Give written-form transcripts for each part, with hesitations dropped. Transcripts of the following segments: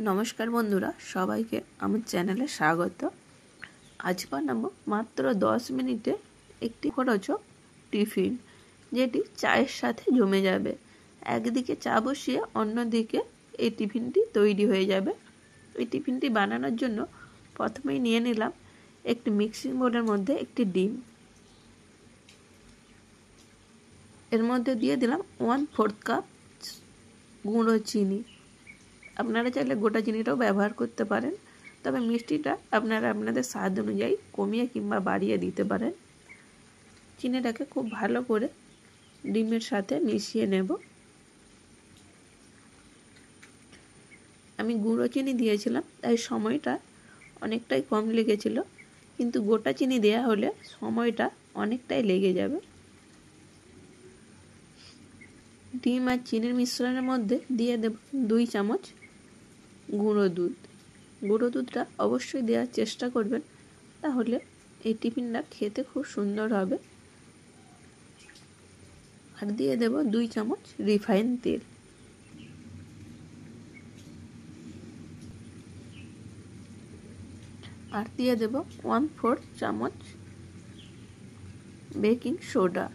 নমস্কার বন্ধুরা, সবাইকে আমার চ্যানেলে স্বাগত। আজ বানাবো মাত্র 10 মিনিটে একটি খরচক টিফিন, যেটি চায়ের সাথে জমে যাবে। একদিকে চা বসিয়ে অন্যদিকে এই টিফিনটি তৈরি হয়ে যাবে। এই টিফিনটি বানানোর জন্য প্রথমেই নিয়ে নিলাম একটি মিক্সিং বোলের মধ্যে একটি ডিম। এর মধ্যে দিয়ে দিলাম 1/4 কাপ গুঁড়ো চিনি। আপনারা চাইলে গোটা চিনিটাও ব্যবহার করতে পারেন, তবে মিষ্টিটা আপনারা আপনাদের স্বাদ অনুযায়ী কমিয়ে কিংবা বাড়িয়ে দিতে পারেন। চিনিটাকে খুব ভালো করে ডিমের সাথে মিশিয়ে নেব। আমি গুঁড়ো চিনি দিয়েছিলাম, তাই সময়টা অনেকটাই কম লেগেছিল, কিন্তু গোটা চিনি দেয়া হলে সময়টা অনেকটাই লেগে যাবে। ডিম আর চিনির মিশ্রণের মধ্যে দিয়ে দেব 2 চামচ গুঁড়ো দুধ। গুঁড়ো দুধটা অবশ্যই দেওয়ার চেষ্টা করবেন, তাহলে এই টিফিনটা খেতে খুব সুন্দর হবে। আর দিয়ে দেব 2 চামচ রিফাইন তেল। আর দিয়ে দেব 1/4 চামচ বেকিং সোডা।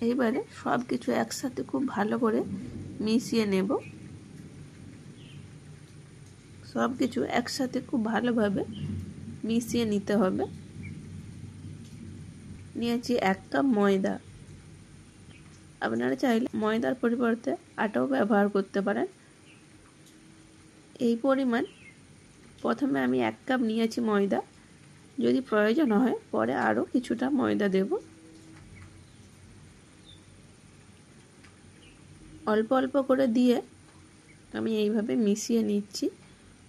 এইবারে সব কিছু একসাথে খুব ভালো করে মিশিয়ে নেব। সব কিছু একসাথে খুব ভালোভাবে মিশিয়ে নিতে হবে। নিয়েছি 1 কাপ ময়দা। আপনারা চাইলে ময়দার পরিবর্তে আটাও ব্যবহার করতে পারেন। এই পরিমাণ প্রথমে আমি 1 কাপ নিয়েছি ময়দা, যদি প্রয়োজন হয় পরে আরও কিছুটা ময়দা দেব। অল্প অল্প করে দিয়ে আমি এইভাবে মিশিয়ে নিচ্ছি।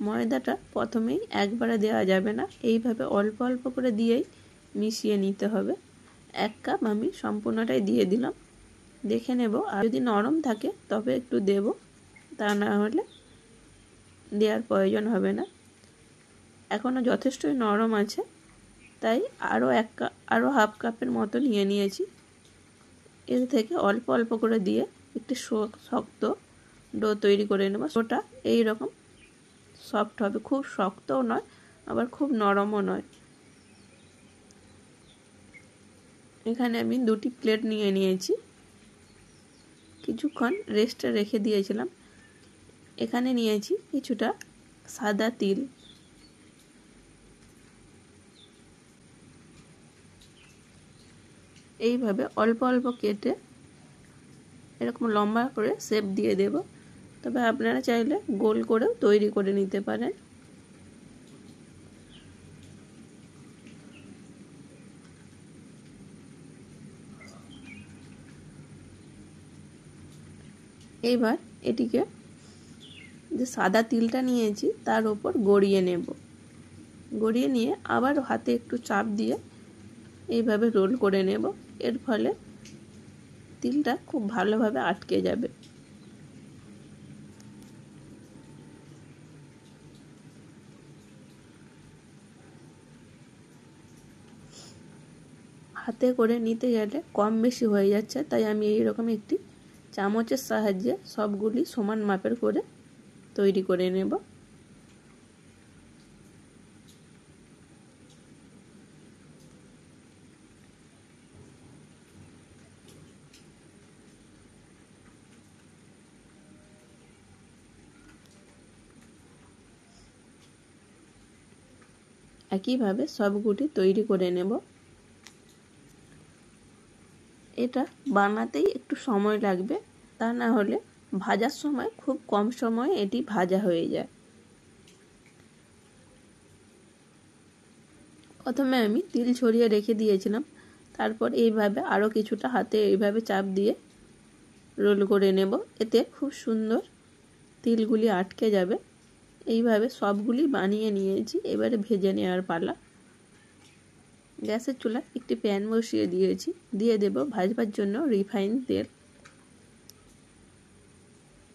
ময়দাটা প্রথমেই একবারে দেওয়া যাবে না, এইভাবে অল্প অল্প করে দিয়েই মিশিয়ে নিতে হবে। 1 কাপ আমি সম্পূর্ণটাই দিয়ে দিলাম। দেখে নেব, আর যদি নরম থাকে তবে একটু দেব, তা না হলে দেওয়ার প্রয়োজন হবে না। এখনও যথেষ্টই নরম আছে, তাই আরও হাফ কাপের মতো নিয়ে নিয়েছি। এর থেকে অল্প অল্প করে দিয়ে একটি শক্ত ডো তৈরি করে নেব। ওটা এইরকম সফট হবে, খুব শক্তও নয় আবার খুব নরমও নয়। এখানে আমি 2টি প্লেট নিয়ে নিয়েছি, কিছুক্ষণ রেস্টে রেখে দিয়েছিলাম। এখানে নিয়েছি কিছুটা সাদা তিল। এইভাবে অল্প অল্প কেটে এরকম লম্বা করে শেপ দিয়ে দেব, তবে আপনারা চাইলে গোল করেও তৈরি করে নিতে পারেন। এইবার এটিকে যে সাদা তিলটা নিয়েছি তার উপর গড়িয়ে নেব। গড়িয়ে নিয়ে আবার হাতে একটু চাপ দিয়ে এইভাবে রোল করে নেব। এর ফলে তিলটা খুব ভালোভাবে আটকে যাবে। হাতে করে নিতে গেলে কম বেশি হয়ে যাচ্ছে, তাই আমি এইরকম একটি চামচের সাহায্যে সবগুলি সমান মাপের করে তৈরি করে নেব। একইভাবে সবগুলি তৈরি করে নেব। এটা বানাতেই একটু সময় লাগবে, তা না হলে ভাজার সময় খুব কম সময়ে এটি ভাজা হয়ে যায়। প্রথমে আমি তিল ছড়িয়ে রেখে দিয়েছিলাম, তারপর এইভাবে আরও কিছুটা হাতে এইভাবে চাপ দিয়ে রোল করে নেব। এতে খুব সুন্দর তিলগুলি আটকে যাবে। এইভাবে সবগুলি বানিয়ে নিয়েছি, এবারে ভেজে নেওয়ার পালা। গ্যাসের চুলায় একটি প্যান বসিয়ে দিয়েছি, দিয়ে দেব ভাজবার জন্য রিফাইন তেল।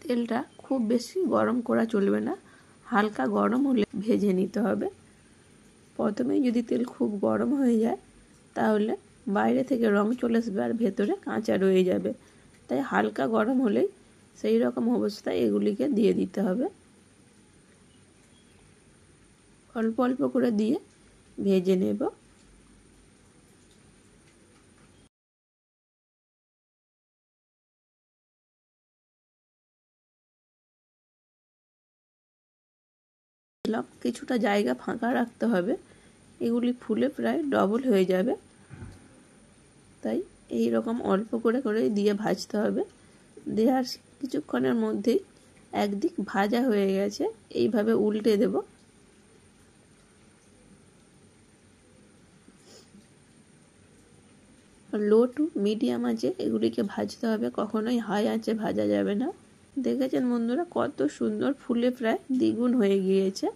তেলটা খুব বেশি গরম করা চলবে না, হালকা গরম হলে ভেজে নিতে হবে। প্রথমেই যদি তেল খুব গরম হয়ে যায় তাহলে বাইরে থেকে রং চলে আসবে আর ভেতরে কাঁচা রয়ে যাবে, তাই হালকা গরম হলেই সেই রকম অবস্থায় এগুলিকে দিয়ে দিতে হবে। অল্প অল্প করে দিয়ে ভেজে নেব। কিছুটা জায়গা ফাঁকা রাখতে হবে, এগুলি ফুলে প্রায় ডবল হয়ে যাবে, তাই এই রকম অল্প করে করে দিয়ে ভাজতে হবে। দেওয়ার কিছুক্ষণের মধ্যেই একদিক ভাজা হয়ে গেছে, এইভাবে উল্টে দেব। লো টু মিডিয়াম আঁচে এগুলিকে ভাজতে হবে, কখনোই হাই আঁচে ভাজা যাবে না। দেখেছেন বন্ধুরা কত সুন্দর ফুলে প্রায় দ্বিগুণ হয়ে গিয়েছে।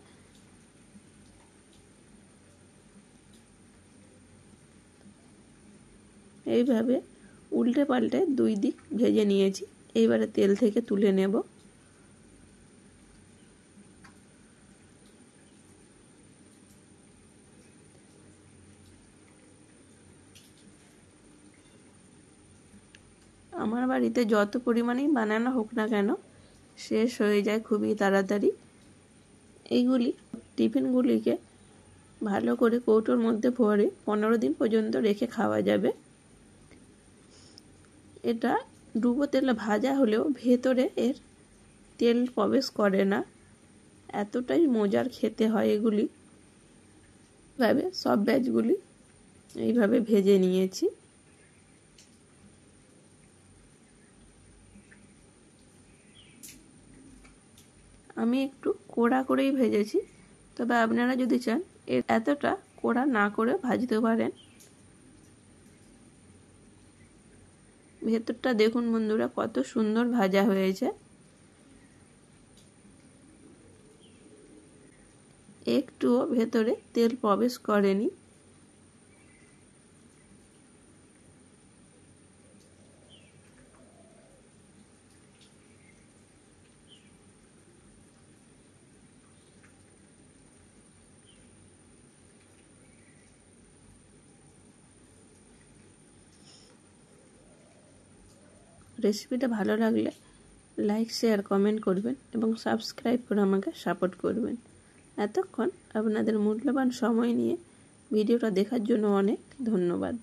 এইভাবে উল্টে পাল্টে দুই দিক ভেজে নিয়েছি, এইবারে তেল থেকে তুলে নেব। আমার বাড়িতে যত পরিমাণেই বানানো হোক না কেন শেষ হয়ে যায় খুবই তাড়াতাড়ি। এইগুলি টিফিনগুলিকে ভালো করে কৌটোর মধ্যে ভরে 15 দিন পর্যন্ত রেখে খাওয়া যাবে। এটা ডুবো তেলে ভাজা হলেও ভেতরে এর তেল প্রবেশ করে না, এতটাই মজার খেতে হয় এগুলি। এইভাবে সব ব্যাচগুলি এইভাবে ভেজে নিয়েছি। আমি একটু কড়া করেই ভেজেছি, তবে আপনারা যদি চান এতটা কড়া না করে ভাজতে পারেন। ভেতরটা দেখুন বন্ধুরা কত সুন্দর ভাজা হয়েছে, একটুও ভেতরে তেল প্রবেশ করেনি। রেসিপিটা ভালো লাগলে লাইক শেয়ার কমেন্ট করবেন এবং সাবস্ক্রাইব করে আমাকে সাপোর্ট করবেন। এতক্ষণ আপনাদের মূল্যবান সময় নিয়ে ভিডিওটা দেখার জন্য অনেক ধন্যবাদ।